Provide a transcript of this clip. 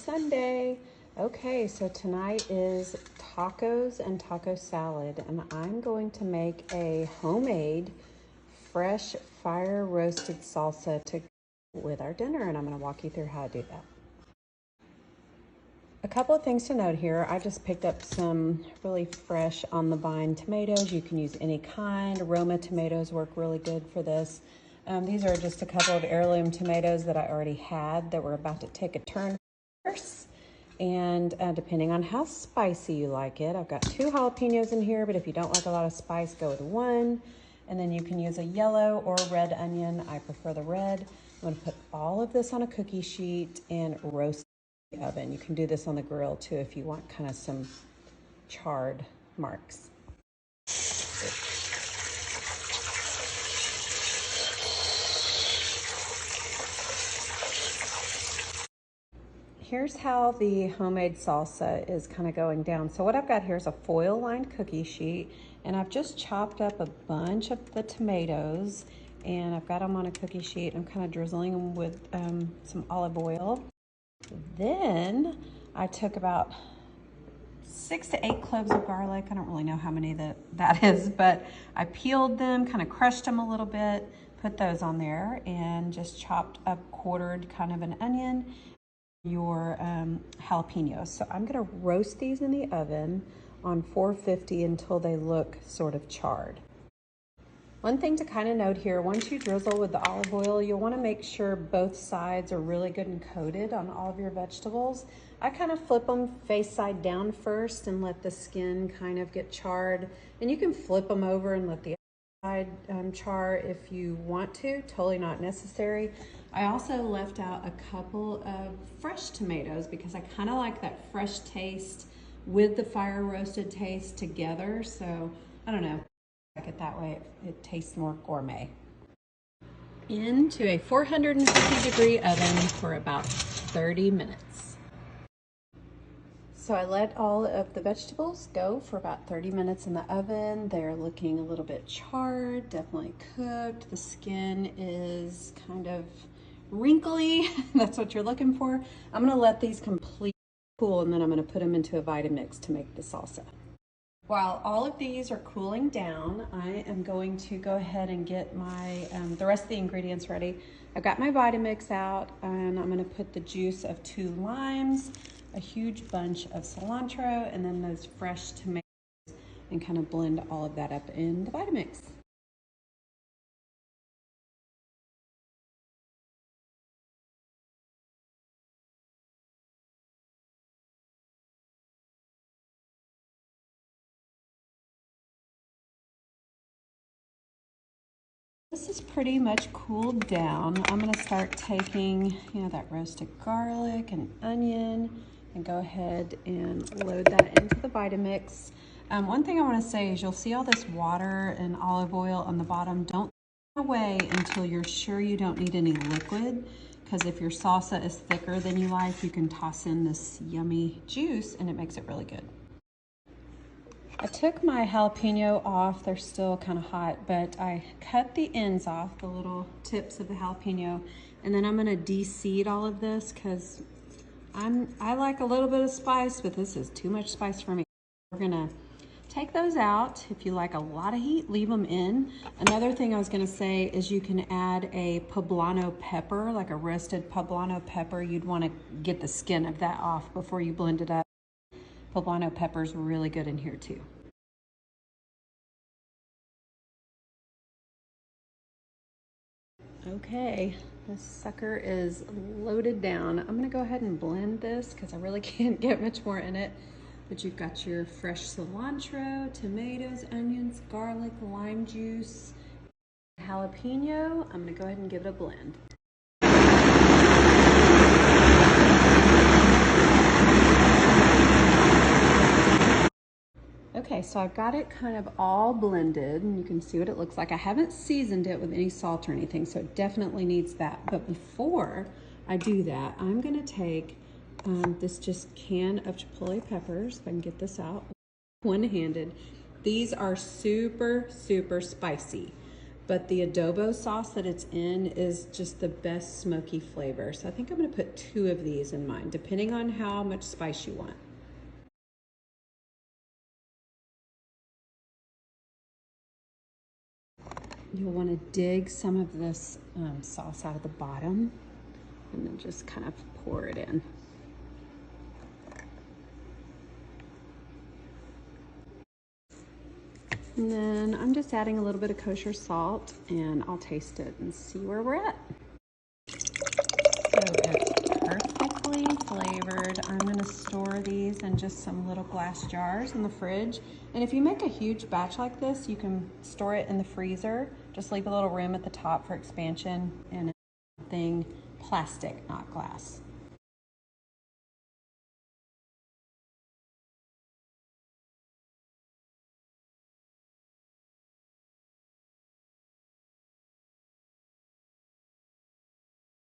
Sunday. Okay, so tonight is tacos and taco salad, and I'm going to make a homemade fresh fire roasted salsa to go with our dinner, and I'm going to walk you through how to do that. A couple of things to note here. I just picked up some really fresh on the vine tomatoes. You can use any kind. Roma tomatoes work really good for this. These are just a couple of heirloom tomatoes that I already had that were about to take a turn. And depending on how spicy you like it, I've got 2 jalapeños in here, but if you don't like a lot of spice, go with 1. And then you can use a yellow or red onion. I prefer the red. I'm going to put all of this on a cookie sheet and roast in the oven. You can do this on the grill too if you want kind of some charred marks. Here's how the homemade salsa is kind of going down. So what I've got here is a foil lined cookie sheet, and I've just chopped up a bunch of the tomatoes, and I've got them on a cookie sheet. I'm kind of drizzling them with some olive oil. Then I took about 6 to 8 cloves of garlic. I don't really know how many that is, but I peeled them, kind of crushed them a little bit, put those on there, and just chopped up quartered kind of an onion, your jalapeños. So I'm going to roast these in the oven on 450 until they look sort of charred. One thing to kind of note here, once you drizzle with the olive oil, you'll want to make sure both sides are really good and coated on all of your vegetables. I kind of flip them face side down first and let the skin kind of get charred, and you can flip them over and let the other side char if you want to. Totally not necessary. I also left out a couple of fresh tomatoes because I kind of like that fresh taste with the fire roasted taste together. So I don't know, I like it that way. It tastes more gourmet. Into a 450-degree oven for about 30 minutes. So I let all of the vegetables go for about 30 minutes in the oven. They're looking a little bit charred, definitely cooked. The skin is kind of wrinkly. That's what you're looking for. I'm going to let these completely cool, and then I'm going to put them into a Vitamix to make the salsa. While all of these are cooling down, I am going to go ahead and get my the rest of the ingredients ready. I've got my Vitamix out, and I'm going to put the juice of 2 limes, a huge bunch of cilantro, and then those fresh tomatoes, and kind of blend all of that up in the Vitamix. This is pretty much cooled down. I'm going to start taking, that roasted garlic and onion, and go ahead and load that into the Vitamix. One thing I want to say is you'll see all this water and olive oil on the bottom. Don't throw it away until you're sure you don't need any liquid, because if your salsa is thicker than you like, you can toss in this yummy juice and it makes it really good. I took my jalapeno off. They're still kind of hot, but I cut the ends off, the little tips of the jalapeno, and then I'm going to de-seed all of this because I like a little bit of spice, but this is too much spice for me. We're going to take those out. If you like a lot of heat, leave them in. Another thing I was going to say is you can add a Poblano pepper, like a roasted Poblano pepper. You'd want to get the skin of that off before you blend it up. Poblano pepper is really good in here too. Okay, this sucker is loaded down. I'm gonna go ahead and blend this because I really can't get much more in it. But you've got your fresh cilantro, tomatoes, onions, garlic, lime juice, jalapeno. I'm gonna go ahead and give it a blend. Okay, so I've got it kind of all blended, and you can see what it looks like. I haven't seasoned it with any salt or anything, so it definitely needs that. But before I do that, I'm gonna take this just can of Chipotle peppers, if I can get this out, one-handed. These are super, super spicy. but the adobo sauce that it's in is just the best smoky flavor. So I think I'm gonna put 2 of these in mine, depending on how much spice you want. You'll want to dig some of this sauce out of the bottom and then just kind of pour it in. And then I'm just adding a little bit of kosher salt, and I'll taste it and see where we're at. So it's perfectly flavored. I'm gonna store these in just some little glass jars in the fridge. And if you make a huge batch like this, you can store it in the freezer. Just leave a little room at the top for expansion, and thing plastic, not glass.